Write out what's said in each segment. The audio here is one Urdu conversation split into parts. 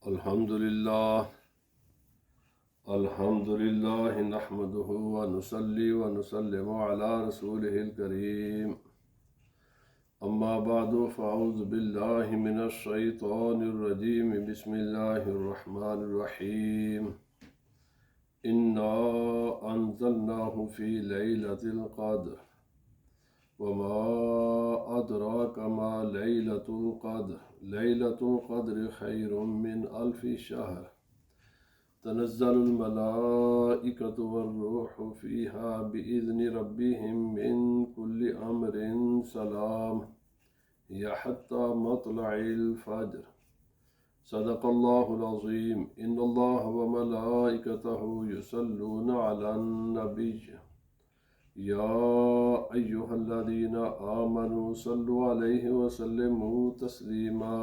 الحمد للہ نحمده ونصلي ونسلم على رسوله الكريم اما بعد فاعوذ باللہ من الشیطان الرجیم بسم اللہ الرحمن الرحیم انا انزلناه في ليلة القدر وما ادراک ما ليلة القدر ليلة القدر خیر من الف شہر تنزل الملائکۃ والروح فیہا بإذن ربہم من کل امر سلام ہی حتی مطلع الفجر صدق اللہ العظیم ان اللہ وملائکتہ یصلون علی النبی یا ایہا الذین آمنوا صلوا علیہ وسلموا تسلیما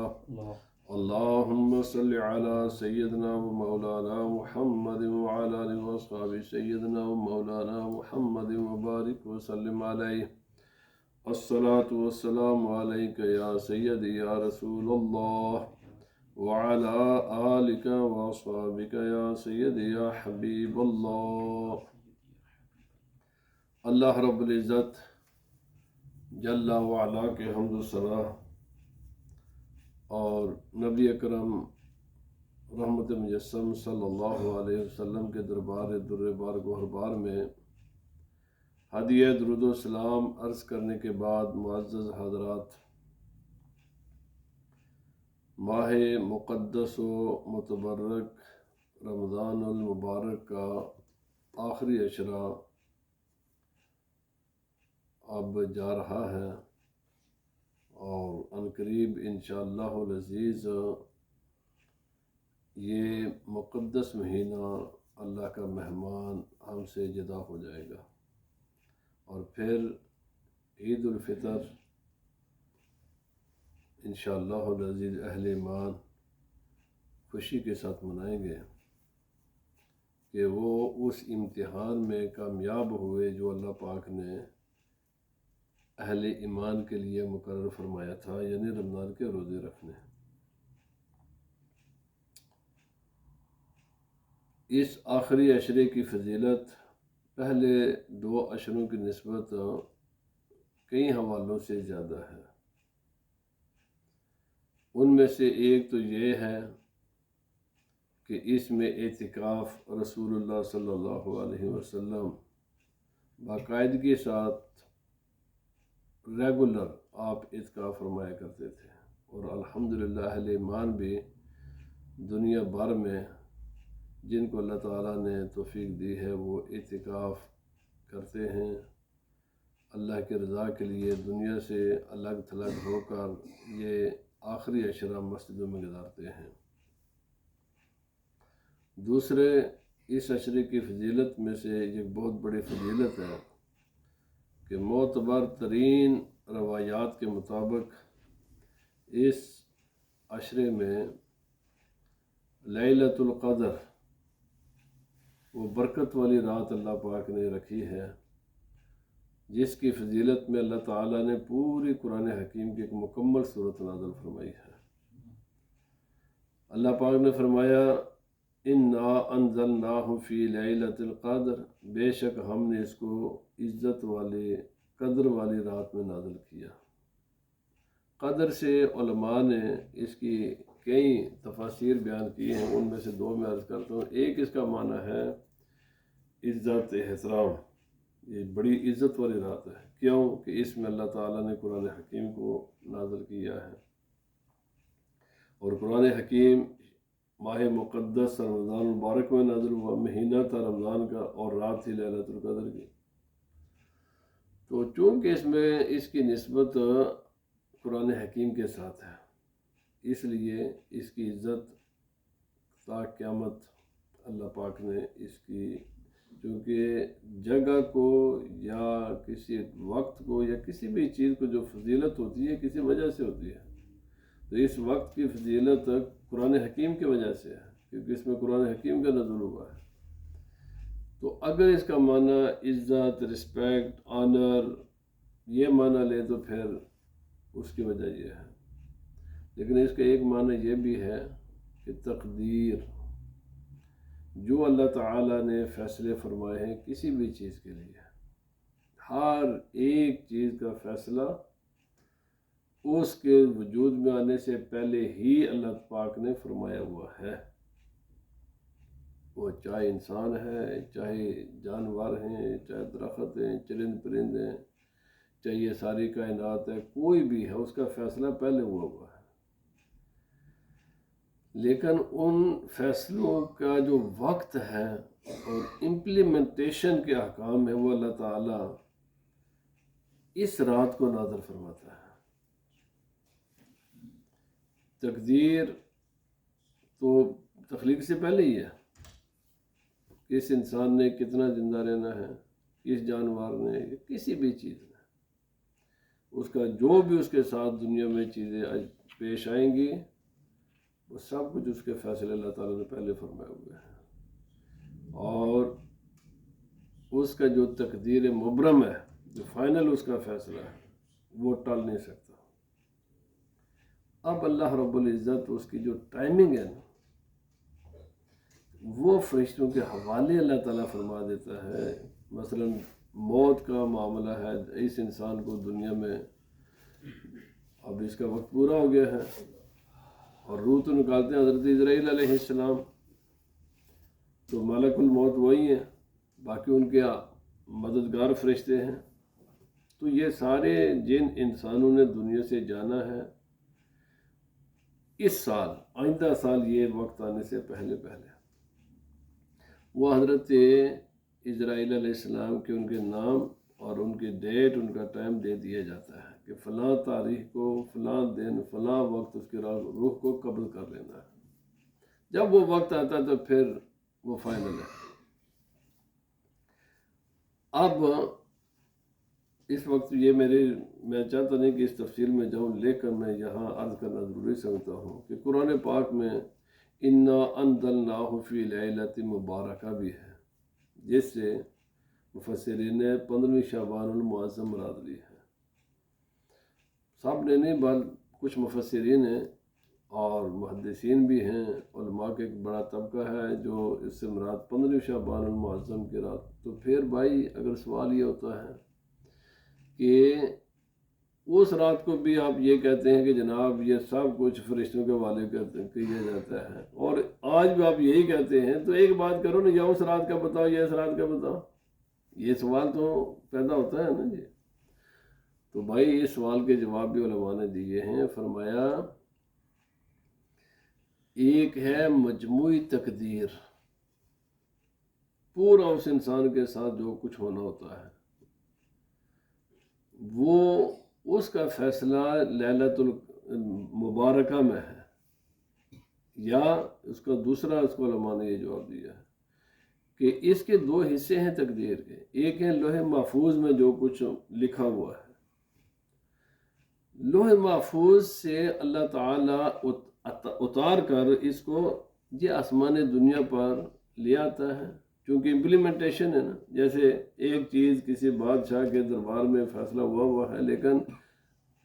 اللہم صل علی سیدنا و مولانا محمد وعلی آلہ واصحابہ سیدنا و مولانا محمد وبارک وسلم علیہ الصلاة والسلام علیک یا سیدی یا رسول اللہ وعلی آلک واصحابک یا سیدی یا حبیب اللہ۔ اللہ رب العزت جل وعلا کے حمد و ثنا اور نبی اکرم رحمت مجسم صلی اللہ علیہ وسلم کے دربار در بار گوہر بار میں ہدیہ درود و سلام عرض کرنے کے بعد معزز حضرات، ماہ مقدس و متبرک رمضان المبارک کا آخری عشرہ اب جا رہا ہے اور عنقریب انشاءاللہ العزیز یہ مقدس مہینہ اللہ کا مہمان ہم سے جدا ہو جائے گا، اور پھر عید الفطر انشاءاللہ العزیز اہل ایمان خوشی کے ساتھ منائیں گے کہ وہ اس امتحان میں کامیاب ہوئے جو اللہ پاک نے اہل ایمان کے لیے مقرر فرمایا تھا، یعنی رمضان کے روزے رکھنے۔ اس آخری عشرے کی فضیلت پہلے دو عشروں کی نسبت کئی حوالوں سے زیادہ ہے۔ ان میں سے ایک تو یہ ہے کہ اس میں اعتکاف رسول اللہ صلی اللہ علیہ وسلم باقاعدگی ساتھ ریگولر آپ اعتکاف فرمایا کرتے تھے، اور الحمدللہ اہل ایمان بھی دنیا بھر میں جن کو اللہ تعالیٰ نے توفیق دی ہے وہ اعتکاف کرتے ہیں، اللہ کے رضا کے لیے دنیا سے الگ تھلگ ہو کر یہ آخری عشرہ مسجدوں میں گزارتے ہیں۔ دوسرے اس عشرے کی فضیلت میں سے ایک بہت بڑی فضیلت ہے کہ معتبر ترین روایات کے مطابق اس عشرے میں لیلۃ القدر وہ برکت والی رات اللہ پاک نے رکھی ہے، جس کی فضیلت میں اللہ تعالیٰ نے پوری قرآن حکیم کی ایک مکمل صورت نازل فرمائی ہے۔ اللہ پاک نے فرمایا انا انزلناہ فی لیلۃ القدر، بے شک ہم نے اس کو عزت والی قدر والی رات میں نازل کیا۔ قدر سے علماء نے اس کی کئی تفاسیر بیان کی ہیں، ان میں سے دو میں عرض کرتا ہوں۔ ایک اس کا معنی ہے عزت احترام، یہ بڑی عزت والی رات ہے، کیوں کہ اس میں اللہ تعالیٰ نے قرآن حکیم کو نازل کیا ہے، اور قرآن حکیم ماہ مقدس رمضان المبارک میں نازل ہوا، مہینہ تھا رمضان کا اور رات تھی لیلۃ القدر کی۔ تو چونکہ اس میں اس کی نسبت قرآن حکیم کے ساتھ ہے، اس لیے اس کی عزت تا قیامت اللہ پاک نے اس کی، چونکہ جگہ کو یا کسی وقت کو یا کسی بھی چیز کو جو فضیلت ہوتی ہے کسی وجہ سے ہوتی ہے، تو اس وقت کی فضیلت قرآن حکیم کی وجہ سے ہے، کیونکہ اس میں قرآن حکیم کا نزول ہوا ہے۔ تو اگر اس کا معنی عزت، رسپیکٹ، آنر یہ معنی لے تو پھر اس کی وجہ یہ ہے، لیکن اس کا ایک معنی یہ بھی ہے کہ تقدیر جو اللہ تعالیٰ نے فیصلے فرمائے ہیں کسی بھی چیز کے لیے، ہر ایک چیز کا فیصلہ اس کے وجود میں آنے سے پہلے ہی اللہ پاک نے فرمایا ہوا ہے، وہ چاہے انسان ہے، چاہے جانور ہیں، چاہے درخت ہیں، چرند پرند ہیں، چاہے یہ ساری کائنات ہے، کوئی بھی ہے، اس کا فیصلہ پہلے ہوا ہے۔ لیکن ان فیصلوں کا جو وقت ہے اور امپلیمنٹیشن کے احکام ہے وہ اللہ تعالیٰ اس رات کو نازل فرماتا ہے۔ تقدیر تو تخلیق سے پہلے ہی ہے، کس انسان نے کتنا زندہ رہنا ہے، کس جانور نے، کسی بھی چیز نے، اس کا جو بھی اس کے ساتھ دنیا میں چیزیں پیش آئیں گی وہ سب کچھ اس کے فیصلے اللہ تعالیٰ نے پہلے فرمائے ہوئے ہیں، اور اس کا جو تقدیر مبرم ہے، جو فائنل اس کا فیصلہ ہے، وہ ٹل نہیں سکتا۔ اب اللہ رب العزت اس کی جو ٹائمنگ ہے نا، وہ فرشتوں کے حوالے اللہ تعالیٰ فرما دیتا ہے۔ مثلا موت کا معاملہ ہے، اس انسان کو دنیا میں اب اس کا وقت پورا ہو گیا ہے، اور روح تو نکالتے ہیں حضرت اسرائیل علیہ السلام، تو ملک الموت وہی ہیں، باقی ان کے مددگار فرشتے ہیں۔ تو یہ سارے جن انسانوں نے دنیا سے جانا ہے اس سال، آئندہ سال، یہ وقت آنے سے پہلے وہ حضرت اسرائیل علیہ السلام کے ان کے نام اور ان کی ڈیٹ، ان کا ٹائم دے دیا جاتا ہے کہ فلاں تاریخ کو، فلاں دن، فلاں وقت اس کی روح کو قبض کر لینا ہے۔ جب وہ وقت آتا ہے تو پھر وہ فائنل ہے۔ اب اس وقت یہ میں چاہتا نہیں کہ اس تفصیل میں جاؤں، لیکن میں یہاں عرض کرنا ضروری سمجھتا ہوں کہ قرآن پاک میں انا انزلناہ فی لیلۃ مبارکہ بھی ہے، جس سے مفسرین نے 15ویں شعبان المعظم مراد لی ہے۔ سب نے نہیں، بل کچھ مفسرین ہیں اور محدثین بھی ہیں، علماء کے ایک بڑا طبقہ ہے جو اس سے مراد 15ویں شعبان المعظم کی رات۔ تو پھر بھائی اگر سوال یہ ہوتا ہے کہ اس رات کو بھی آپ یہ کہتے ہیں کہ جناب یہ سب کچھ فرشتوں کے حوالے کیا جاتا ہے، اور آج بھی آپ یہی کہتے ہیں، تو ایک بات کرو نا، یا اس رات کا بتاؤ یا اس رات کا بتاؤ، یہ سوال تو پیدا ہوتا ہے نا جی۔ تو بھائی اس سوال کے جواب بھی علماء نے دیے ہیں۔ فرمایا ایک ہے مجموعی تقدیر، پورا اس انسان کے ساتھ جو کچھ ہونا ہوتا ہے، وہ اس کا فیصلہ لیلۃ المبارکہ میں ہے، یا اس کا دوسرا، اس کو علماء نے یہ جواب دیا ہے کہ اس کے دو حصے ہیں تقدیر کے۔ ایک ہے لوح محفوظ میں جو کچھ لکھا ہوا ہے، لوح محفوظ سے اللہ تعالیٰ اتار کر اس کو یہ آسمان دنیا پر لے آتا ہے، چونکہ امپلیمنٹیشن ہے نا، جیسے ایک چیز کسی بادشاہ کے دربار میں فیصلہ ہوا ہے، لیکن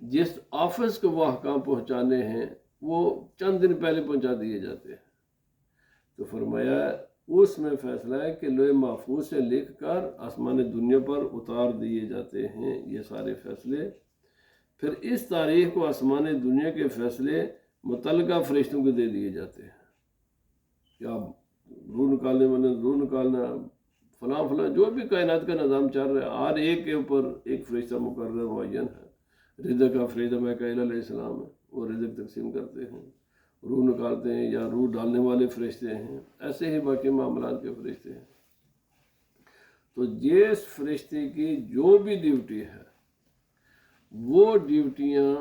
جس آفس کو وہ احکام پہنچانے ہیں وہ چند دن پہلے پہنچا دیے جاتے ہیں۔ تو فرمایا اس میں فیصلہ ہے کہ لوح محفوظ سے لکھ کر آسمان دنیا پر اتار دیے جاتے ہیں یہ سارے فیصلے۔ پھر اس تاریخ کو آسمان دنیا کے فیصلے متعلقہ فرشتوں کو دے دیے جاتے ہیں کہ آپ روح نکالنے والے روح نکالنا، فلاں فلاں جو بھی کائنات کا نظام چل رہا ہے، ہر ایک کے اوپر ایک فرشتہ مقرر معین ہے۔ رزق کا فرشتہ میکائیل علیہ السلام ہے، وہ رزق تقسیم کرتے ہیں، روح نکالتے ہیں، یا روح ڈالنے والے فرشتے ہیں، ایسے ہی باقی معاملات کے فرشتے ہیں۔ تو جس فرشتے کی جو بھی ڈیوٹی ہے وہ ڈیوٹیاں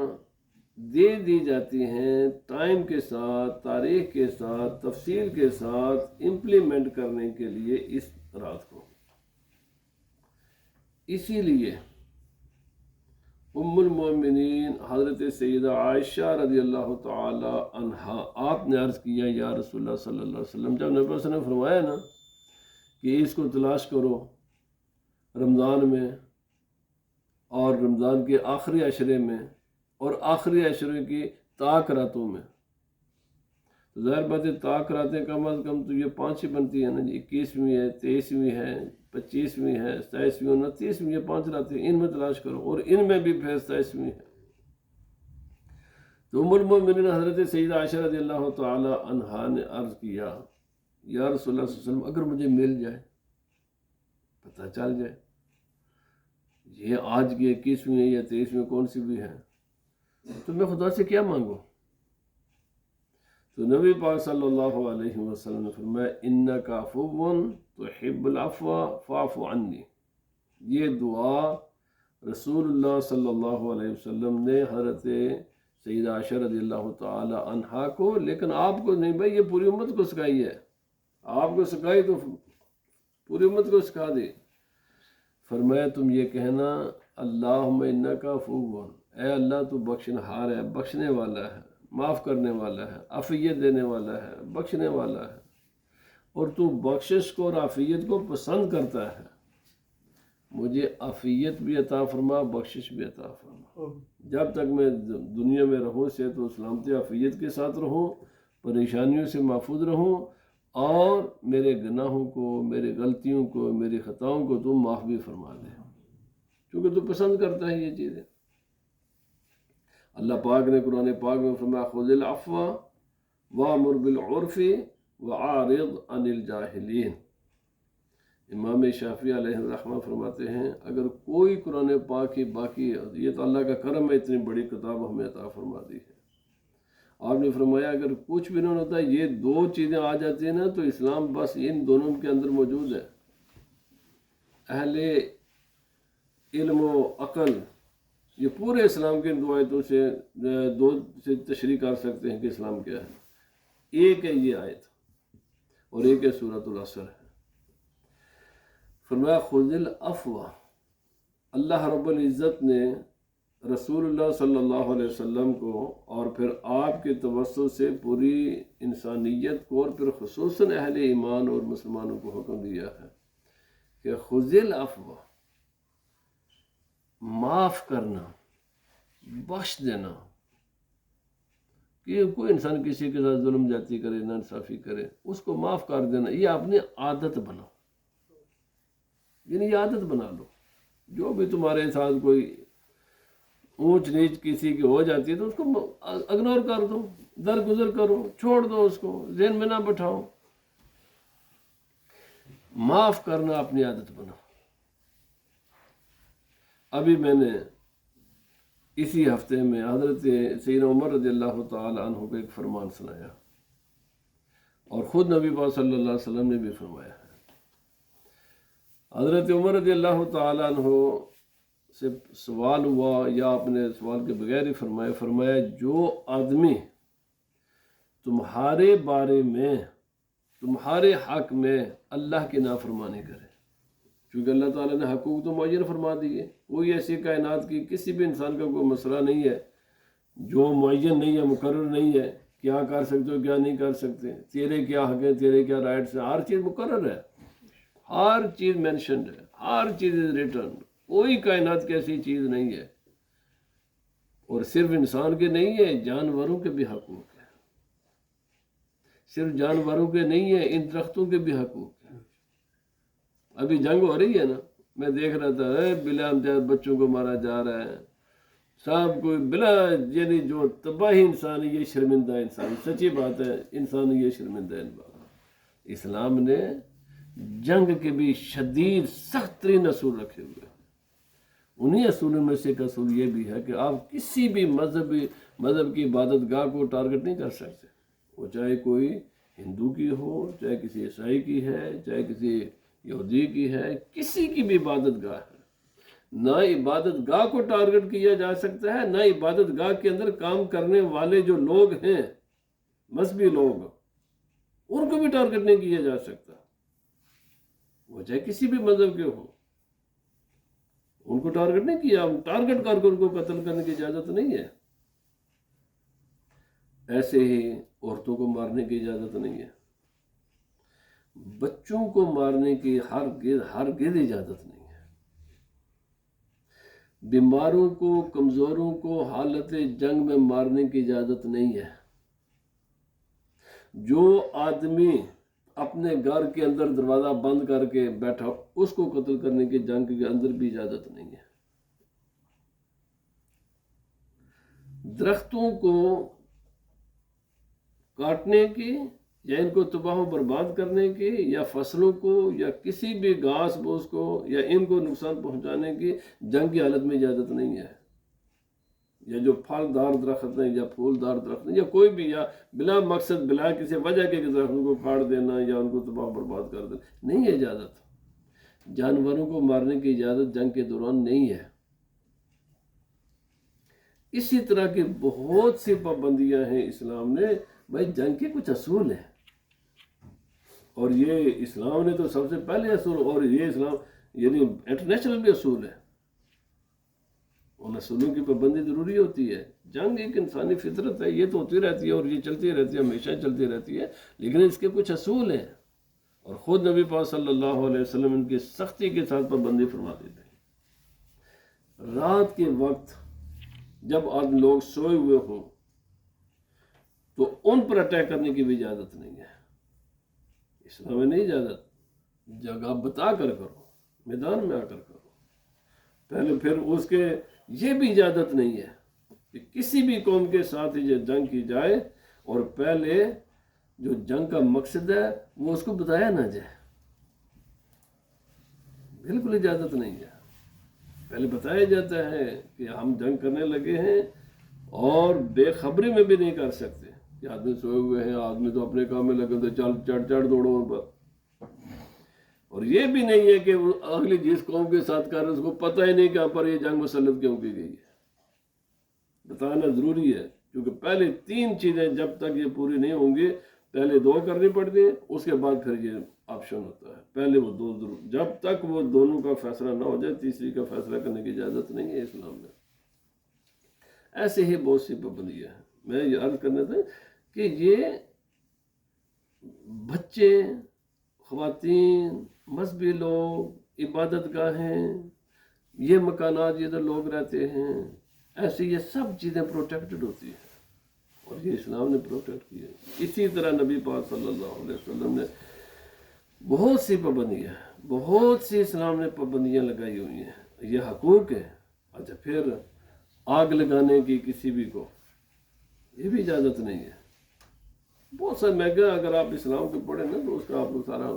دے دی جاتی ہیں ٹائم کے ساتھ، تاریخ کے ساتھ، تفصیل کے ساتھ امپلیمنٹ کرنے کے لیے اس رات کو۔ اسی لیے ام المومنین حضرت سیدہ عائشہ رضی اللہ تعالی عنہا، آپ نے عرض کیا یا رسول اللہ صلی اللہ علیہ وسلم، جب نبی صلی اللہ علیہ وسلم نے فرمایا نا کہ اس کو تلاش کرو رمضان میں اور رمضان کے آخری عشرے میں اور آخری عشرے کی طاق راتوں میں، تو ظاہر بات ہے طاق راتیں کم از کم تو یہ 5 ہی بنتی ہیں نا جی، 21ویں ہے، 23ویں ہے، 25ویں ہے، 27ویں، 29ویں، یہ 5 راتیں ان میں تلاش کرو، اور ان میں بھی پھر 27ویں ہے۔ تو ام المؤمنین حضرت سیدہ عائشہ رضی اللہ تعالی عنہا نے عرض کیا، یا رسول اللہ صلی اللہ علیہ وسلم، اگر مجھے مل جائے، پتہ چل جائے یہ آج کی 21ویں یا 23ویں کون سی بھی ہے، تو میں خدا سے کیا مانگوں؟ تو نبی پاک صلی اللہ علیہ وسلم نے فرمایا، انک عفو تحب العفو فاعف عنی۔ یہ دعا رسول اللہ صلی اللہ علیہ وسلم نے حضرت سیدہ عائشہ رضی اللہ تعالی عنہا کو، لیکن آپ کو نہیں بھائی، یہ پوری امت کو سکھائی ہے، آپ کو سکھائی تو پوری امت کو سکھا دی۔ فرمایا تم یہ کہنا، اللہم انک عفو، اے اللہ تو بخشنہار ہے، بخشنے والا ہے، معاف کرنے والا ہے، عافیت دینے والا ہے، بخشنے والا ہے، اور تو بخشش کو اور عافیت کو پسند کرتا ہے، مجھے عافیت بھی عطا فرما، بخشش بھی عطا فرما۔ جب تک میں دنیا میں رہوں، صحت و سلامتی عافیت کے ساتھ رہوں، پریشانیوں سے محفوظ رہوں، اور میرے گناہوں کو، میرے غلطیوں کو، میری خطاؤں کو تو معاف بھی فرما دے، کیونکہ تو پسند کرتا ہے یہ چیزیں۔ اللہ پاک نے قرآن پاک میں فرمایا، خذ العفو وامر بالعرف وعارض عن الجاہلین۔ امام شافعی علیہ الرحمہ فرماتے ہیں، اگر کوئی قرآن پاک کی باقی، یہ تو اللہ کا کرم ہے، اتنی بڑی کتاب ہمیں عطا فرما دی ہے۔ آپ نے فرمایا اگر کچھ بھی نہیں ہوتا، یہ 2 چیزیں آ جاتی ہیں نا، تو اسلام بس ان دونوں کے اندر موجود ہے۔ اہل علم و عقل یہ پورے اسلام کے 2 آیتوں سے 2 سے تشریح کر سکتے ہیں کہ اسلام کیا ہے۔ ایک ہے یہ آیت، اور ایک ہے سورۃ العصر ہے۔ فرمایا خذ العفو، اللہ رب العزت نے رسول اللہ صلی اللہ علیہ وسلم کو، اور پھر آپ کے توسط سے پوری انسانیت کو، اور پھر خصوصاً اہل ایمان اور مسلمانوں کو حکم دیا ہے کہ خذ العفو، معاف کرنا، بخش دینا۔ کہ کوئی انسان کسی کے ساتھ ظلم جاتی کرے، ناانصافی کرے، اس کو معاف کر دینا، یہ اپنی عادت بناؤ، یعنی یہ عادت بنا لو۔ جو بھی تمہارے ساتھ کوئی اونچ نیچ کسی کی ہو جاتی ہے تو اس کو اگنور کر دو، درگزر کرو، چھوڑ دو، اس کو ذہن میں نہ بٹھاؤ۔ معاف کرنا اپنی عادت بناؤ۔ ابھی میں نے اسی ہفتے میں حضرت سیدنا عمر رضی اللہ تعالی عنہ کو ایک فرمان سنایا، اور خود نبی پاک صلی اللہ علیہ وسلم نے بھی فرمایا ہے۔ حضرت عمر رضی اللہ تعالی عنہ سے سوال ہوا، یا اپنے سوال کے بغیر ہی فرمایا جو آدمی تمہارے بارے میں، تمہارے حق میں اللہ کی نافرمانی کرے، کیونکہ اللہ تعالیٰ نے حقوق تو معین فرما دیے، کوئی ایسی کائنات کی کسی بھی انسان کا کوئی مسئلہ نہیں ہے جو معین نہیں ہے، مقرر نہیں ہے، کیا کر سکتے ہو کیا نہیں کر سکتے، تیرے کیا حق ہے، تیرے کیا رائٹس ہیں، ہر چیز مقرر ہے، ہر چیز مینشنڈ ہے، ہر چیز از ریٹرن، کوئی کائنات کی ایسی چیز نہیں ہے۔ اور صرف انسان کے نہیں ہے، جانوروں کے بھی حقوق ہیں، صرف جانوروں کے نہیں ہے، ان درختوں کے بھی حقوق ہیں۔ ابھی جنگ ہو رہی ہے نا، میں دیکھ رہا تھا بلا امتیاز بچوں کو مارا جا رہا ہے، سب کوئی بلا، یعنی جو تباہی انسان ہے، یہ شرمندہ انسان، سچی بات ہے، انسان یہ شرمندہ انسان۔ اسلام نے جنگ کے بھی شدید سخت ترین اصول رکھے ہوئے ہیں۔ انہی اصولوں میں سے ایک اصول یہ بھی ہے کہ آپ کسی بھی مذہب کی عبادت گاہ کو ٹارگٹ نہیں کر سکتے، وہ چاہے کوئی ہندو کی ہو، چاہے کسی عیسائی کی ہے، چاہے کسی یہودی کی ہے، کسی کی بھی عبادت گاہ ہے، نہ عبادت گاہ کو ٹارگٹ کیا جا سکتا ہے، نہ عبادت گاہ کے اندر کام کرنے والے جو لوگ ہیں، مذہبی لوگ، ان کو بھی ٹارگٹ نہیں کیا جا سکتا، وہ چاہے کسی بھی مذہب کے ہوں، ان کو ٹارگٹ نہیں کیا، ٹارگٹ کر کے ان کو قتل کرنے کی اجازت نہیں ہے۔ ایسے ہی عورتوں کو مارنے کی اجازت نہیں ہے، بچوں کو مارنے کی ہرگز اجازت نہیں ہے، بیماروں کو، کمزوروں کو حالت جنگ میں مارنے کی اجازت نہیں ہے، جو آدمی اپنے گھر کے اندر دروازہ بند کر کے بیٹھا اس کو قتل کرنے کی جنگ کے اندر بھی اجازت نہیں ہے۔ درختوں کو کاٹنے کی یا ان کو تباہ و برباد کرنے کی یا فصلوں کو یا کسی بھی گھاس بوس کو یا ان کو نقصان پہنچانے کی جنگ کی حالت میں اجازت نہیں ہے۔ یا جو پھلدار درخت ہیں یا پھولدار درخت ہیں یا کوئی بھی یا بلا مقصد بلا کسی وجہ کے درختوں کو پھاڑ دینا یا ان کو تباہ و برباد کر دینا نہیں ہے اجازت۔ جانوروں کو مارنے کی اجازت جنگ کے دوران نہیں ہے۔ اسی طرح کی بہت سی پابندیاں ہیں اسلام نے۔ بھائی جنگ کے کچھ اصول ہیں اور یہ اسلام نے تو سب سے پہلے اصول، اور یہ اسلام یعنی انٹرنیشنل بھی اصول ہے، ان اصولوں کی پابندی ضروری ہوتی ہے۔ جنگ ایک انسانی فطرت ہے، یہ تو ہوتی رہتی ہے اور یہ چلتی رہتی ہے، ہمیشہ چلتی رہتی ہے، لیکن اس کے کچھ اصول ہیں اور خود نبی پاک صلی اللہ علیہ وسلم ان کی سختی کے ساتھ پابندی فرماتے تھے۔ رات کے وقت جب آدمی لوگ سوئے ہوئے ہوں تو ان پر اٹیک کرنے کی بھی اجازت نہیں ہے۔ اسلام میں نہیں اجازت، جگہ بتا کر کرو، میدان میں آ کر کرو۔ پہلے پھر اس کے یہ بھی اجازت نہیں ہے کہ کسی بھی قوم کے ساتھ یہ جنگ کی جائے اور پہلے جو جنگ کا مقصد ہے وہ اس کو بتایا نہ جائے، بالکل اجازت نہیں ہے۔ پہلے بتایا جاتا ہے کہ ہم جنگ کرنے لگے ہیں اور بے خبری میں بھی نہیں کر سکتے کہ آدمی سوئے ہوئے ہیں، آدمی تو اپنے کام میں لگے تو چڑھ دوڑو ان پر۔ اور یہ بھی نہیں ہے کہ وہ اگلی جس قوم کے ساتھ کر رہے اس کو پتہ ہی نہیں کہ یہاں پر یہ جنگ مسلط کیوں کی گئی ہے۔ بتانا ضروری ہے کیونکہ پہلے 3 چیزیں جب تک یہ پوری نہیں ہوں گی، پہلے 2 کرنی پڑتی ہیں، اس کے بعد پھر یہ آپشن ہوتا ہے۔ پہلے وہ 2 ضرور، جب تک وہ دونوں کا فیصلہ نہ ہو جائے تیسری کا فیصلہ کرنے کی اجازت نہیں ہے اسلام میں۔ ایسے ہی بہت سی پابندیاں ہیں۔ میں یہ عرض کرنا تھا کہ یہ بچے، خواتین، مذہبی لوگ، عبادت گاہیں، یہ مکانات جدھر لوگ رہتے ہیں، ایسے یہ سب چیزیں پروٹیکٹڈ ہوتی ہیں اور یہ اسلام نے پروٹیکٹ کی ہے۔ اسی طرح نبی پاک صلی اللہ علیہ وسلم نے بہت سی پابندیاں، بہت سی اسلام نے پابندیاں لگائی ہوئی ہیں، یہ حقوق ہے۔ اچھا پھر آگ لگانے کی کسی بھی کو یہ بھی اجازت نہیں ہے۔ بہت سا مہنگا، اگر آپ اسلام کو پڑھیں نا تو اس کا آپ کو سارا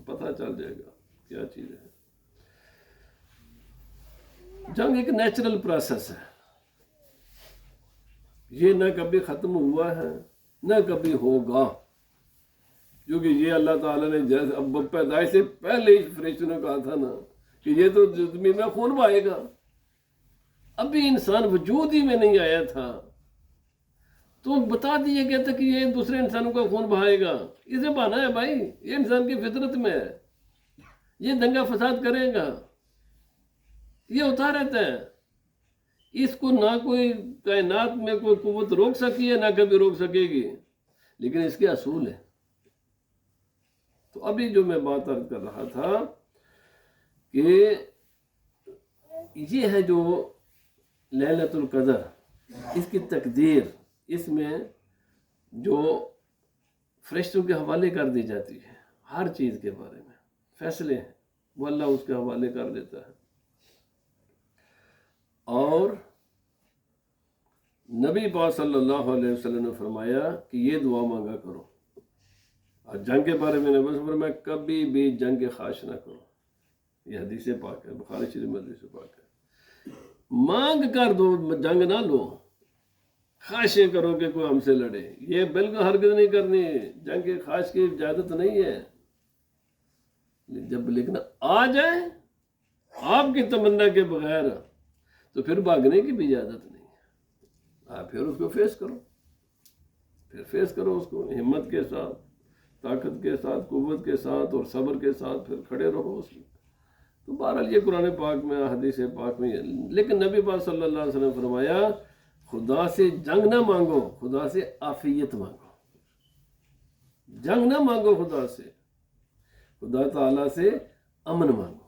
پتہ چل جائے گا کیا چیز ہے۔ جنگ ایک نیچرل پروسیس ہے، یہ نہ کبھی ختم ہوا ہے نہ کبھی ہوگا، کیونکہ یہ اللہ تعالیٰ نے جیسے اب پیدائش سے پہلے ہی فرشتوں نے کہا تھا نا کہ یہ تو زمین میں خون بہائے گا۔ ابھی انسان وجود ہی میں نہیں آیا تھا تو بتا دیا گیا تھا کہ یہ دوسرے انسانوں کا خون بہائے گا۔ اسے بہانا ہے بھائی، یہ انسان کی فطرت میں ہے، یہ دنگا فساد کرے گا، یہ ہوتا رہتا ہے۔ اس کو نہ کوئی کائنات میں کوئی قوت روک سکی ہے نہ کبھی روک سکے گی، لیکن اس کے اصول ہیں۔ تو ابھی جو میں بات عرض کر رہا تھا کہ یہ ہے جو لیلۃ القدر، اس کی تقدیر، اس میں جو فرشتوں کے حوالے کر دی جاتی ہے، ہر چیز کے بارے میں فیصلے ہیں وہ اللہ اس کے حوالے کر دیتا ہے۔ اور نبی پاک صلی اللہ علیہ وسلم نے فرمایا کہ یہ دعا مانگا کرو۔ اور جنگ کے بارے میں نبی فرمایا کبھی بھی جنگ کے خواہش نہ کرو، یہ حدیث پاک ہے، بخاری شریف میں حدیث پاک ہے۔ مانگ کر دو، جنگ نہ لو، خواہشیں کرو کہ کوئی ہم سے لڑے، یہ بالکل ہرگز نہیں کرنی، جنگ کے خواہش کی اجازت نہیں ہے۔ جب لیکن آ جائے آپ کی تمنا کے بغیر تو پھر بھاگنے کی بھی اجازت نہیں ہے، آپ پھر اس کو فیس کرو، پھر فیس کرو اس کو ہمت کے ساتھ، طاقت کے ساتھ، قوت کے ساتھ اور صبر کے ساتھ پھر کھڑے رہو اس میں۔ تو بہرحال یہ قرآن پاک میں، حدیث پاک میں ہے، لیکن نبی پاک صلی اللہ علیہ وسلم فرمایا خدا سے جنگ نہ مانگو، خدا سے عافیت مانگو۔ جنگ نہ مانگو خدا سے، خدا تعالیٰ سے امن مانگو،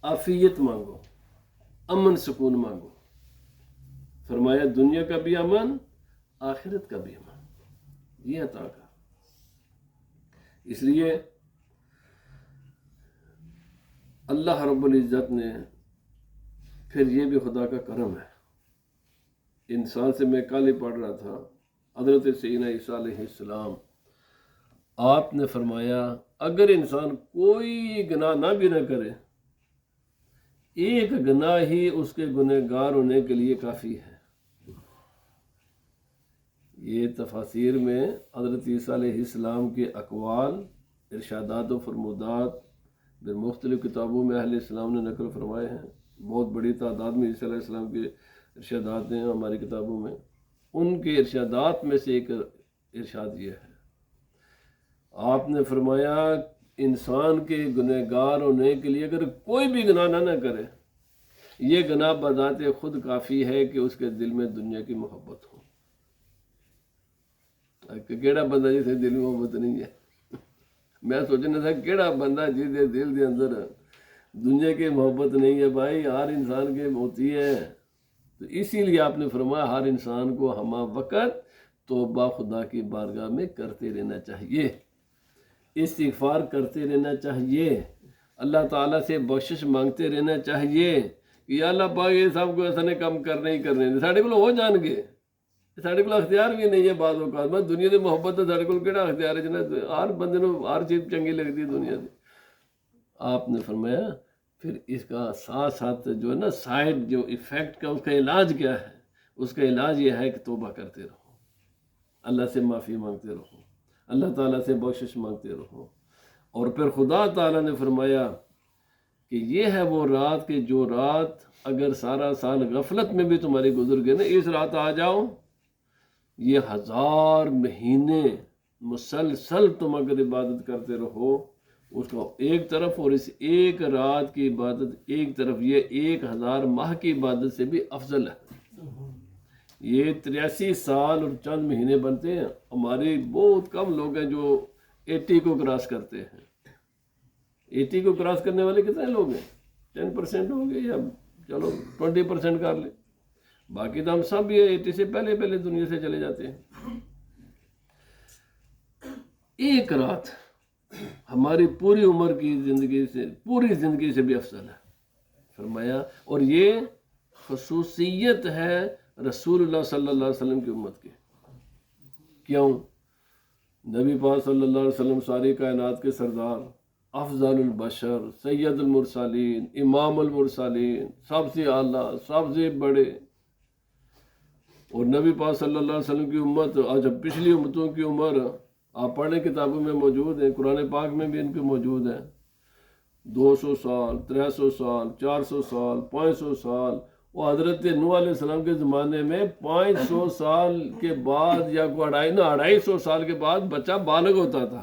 عافیت مانگو، امن سکون مانگو۔ فرمایا دنیا کا بھی امن، آخرت کا بھی امن، یہ عطا کر۔ اس لیے اللہ رب العزت نے پھر یہ بھی خدا کا کرم ہے، انسان سے میں کل ہی پڑھ رہا تھا، حضرت سیدنا عیسیٰ علیہ السلام، آپ نے فرمایا اگر انسان کوئی گناہ نہ بھی نہ کرے، ایک گناہ ہی اس کے گنہگار ہونے کے لیے کافی ہے۔ یہ تفاسیر میں حضرت عیسیٰ علیہ السلام کے اقوال، ارشادات و فرمودات پھر مختلف کتابوں میں اہل اسلام نے نقل فرمائے ہیں، بہت بڑی تعداد میں عیسیٰ علیہ السلام کے ارشادات ہیں ہماری کتابوں میں۔ ان کے ارشادات میں سے ایک ارشاد یہ ہے، آپ نے فرمایا انسان کے گنہگار ہونے کے لیے اگر کوئی بھی گناہ نہ کرے، یہ گناہ بذات خود کافی ہے کہ اس کے دل میں دنیا کی محبت ہو۔ کیڑا بندہ جسے دل میں محبت نہیں ہے؟ میں سوچنا تھا کیڑا بندہ جس دے دل دے اندر دنیا کی محبت نہیں ہے؟ بھائی ہر انسان کے ہوتی ہے، تو اسی لیے آپ نے فرمایا ہر انسان کو ہمہ وقت توبہ خدا کی بارگاہ میں کرتے رہنا چاہیے، استغفار کرتے رہنا چاہیے، اللہ تعالیٰ سے بخشش مانگتے رہنا چاہیے کہ یا اللہ پاک یہ سب کو ایسا کم کرنے ہی کرنے ساڑھے کو ہو جان گے، ساڑھے کو اختیار بھی نہیں ہے بعض اوقات میں دنیا کی محبت ہے، ساڑھے کو کہڑا اختیار ہے جنہیں ہر بندے کو ہر چیز چنگی لگتی ہے دنیا سے۔ آپ نے فرمایا پھر اس کا ساتھ ساتھ جو ہے نا سائڈ جو ایفیکٹ کا اس کا علاج کیا ہے؟ اس کا علاج یہ ہے کہ توبہ کرتے رہو، اللہ سے معافی مانگتے رہو، اللہ تعالیٰ سے بخشش مانگتے رہو۔ اور پھر خدا تعالیٰ نے فرمایا کہ یہ ہے وہ رات کہ جو رات اگر سارا سال غفلت میں بھی تمہاری گزر گئے نا، اس رات آ جاؤ، یہ 1000 مہینے مسلسل تم اگر عبادت کرتے رہو اس کو ایک طرف، اور اس ایک رات کی عبادت ایک طرف، یہ 1000 ماہ کی عبادت سے بھی افضل ہے۔ یہ 83 سال اور چند مہینے بنتے ہیں۔ ہمارے بہت کم لوگ ہیں جو 80 کو کراس کرتے ہیں۔ 80 کو کراس کرنے والے کتنے لوگ ہیں؟ 10% ہوں گے، یا چلو 20% کر لیں، باقی تو ہم سب یہ 80 سے پہلے دنیا سے چلے جاتے ہیں۔ ایک رات ہماری پوری عمر کی زندگی سے، پوری زندگی سے بھی افضل ہے فرمایا، اور یہ خصوصیت ہے رسول اللہ صلی اللہ علیہ وسلم کی امت کی۔ کیوں؟ نبی پاک صلی اللہ علیہ وسلم ساری کائنات کے سردار، افضل البشر، سید المرسلین، امام المرسلین، سب سے اعلیٰ، سب سے بڑے، اور نبی پاک صلی اللہ علیہ وسلم کی امت آج پچھلی امتوں کی عمر آپ پڑھیں کتابوں میں موجود ہیں، قرآن پاک میں بھی ان کے موجود ہیں، 200 سال، 300 سال، 400 سال، 500 سال۔ وہ حضرت نوح علیہ السلام کے زمانے میں 500 سال کے بعد یا 250 سال کے بعد بچہ بالغ ہوتا تھا۔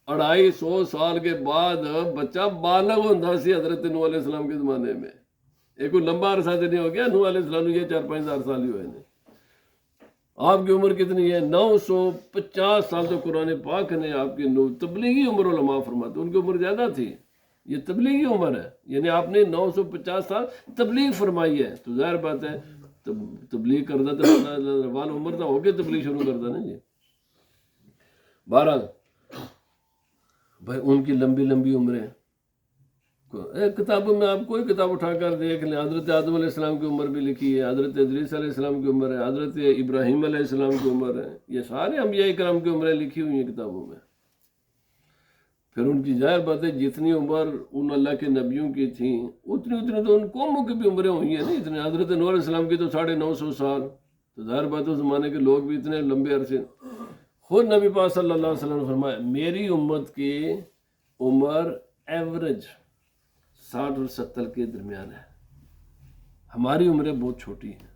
250 سال کے بعد بچہ بالغ ہوتا سی حضرت نوح علیہ السلام کے زمانے میں۔ ایک کوئی لمبا عرصہ سے نہیں ہو گیا، نوح علیہ السلام یہ 4-5 ہزار سال ہی ہوئے ہیں۔ آپ کی عمر کتنی ہے؟ 950 سال تو قرآن پاک نے آپ کی تبلیغی عمر علماء فرماتے، ان کی عمر زیادہ تھی، یہ تبلیغی عمر ہے، یعنی آپ نے 950 سال تبلیغ فرمائی ہے، تو ظاہر بات ہے تبلیغ کرتا تو وال عمر تو ہو کے تبلیغ شروع کرتا نا جی۔ بہرحال بھائی ان کی لمبی لمبی عمریں، کتابوں میں آپ کوئی کتاب اٹھا کر دیکھ لیں، حضرت آدم علیہ السلام کی عمر بھی لکھی ہے، حضرت ادریس علیہ السلام کی عمر ہے، حضرت ابراہیم علیہ السلام کی عمر ہے، یہ سارے انبیاء کرام کی عمریں لکھی ہوئی ہیں کتابوں میں۔ پھر ان کی ظاہر بات ہے جتنی عمر ان اللہ کے نبیوں کی تھیں اتنی تو ان قوموں کی بھی عمریں ہوئی ہیں نا اتنے۔ حضرت نوح علیہ السلام کی تو 950 سال، تو ظاہر بات ہے اس زمانے کے لوگ بھی اتنے لمبے عرصے۔ خود نبی پاک صلی اللہ علیہ وسلم نے فرمایا میری امت کی عمر ایوریج 60 اور 70 کے درمیان ہے، ہماری عمریں بہت چھوٹی ہیں،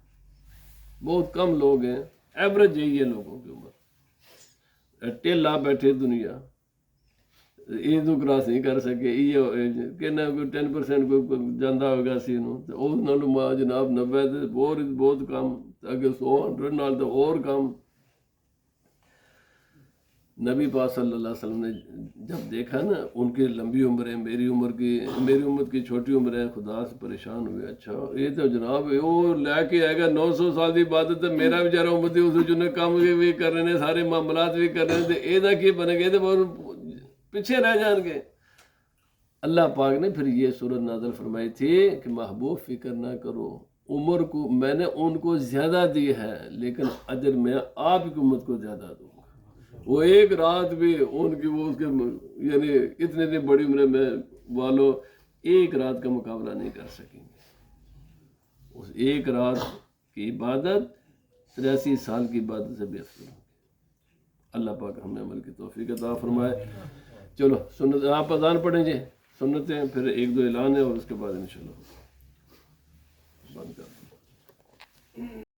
بہت کم لوگ ہیں، ایوریج یہی ہے لوگوں کی عمر۔ ٹیلا بیٹھے دنیا یہ تو کراس نہیں کر سکے، یہ کہنا کوئی 10% کو جانا ہوگا سی نو، تو اس نالوں ماں جناب 90 بہت کم، اگر 100 نال تو اور کم۔ نبی پاک صلی اللہ علیہ وسلم نے جب دیکھا نا ان کی لمبی عمر ہے، میری امت کی چھوٹی عمر ہے، خدا سے پریشان ہوئے. اچھا یہ تو جناب وہ لے کے آئے گا 900 سال کی عبادت ہے، میرا بیچارہ امتی اس جن کام بھی کر رہے ہیں، سارے معاملات بھی کر رہے ہیں، یہ کی بنے گے تو پیچھے رہ جان گے. اللہ پاک نے پھر یہ سورت نازل فرمائی تھی کہ محبوب فکر نہ کرو، عمر کو میں نے ان کو زیادہ دی ہے لیکن اجر میں آپ کی امت کو زیادہ دوں گا. وہ ایک رات بھی ان کی وہ اس کے یعنی اتنی بڑی عمر میں والوں ایک رات کا مقابلہ نہیں کر سکیں گے. اس ایک رات کی عبادت 83 سال کی عبادت سے بھی افضل ہوگی. اللہ پاک ہمیں عمل کی توفیق عطا فرمائے. چلو سنت آپ اذان پڑھیں جی، سنتیں پھر ایک دو اعلان ہے اور اس کے بعد انشاءاللہ بند کر دیں.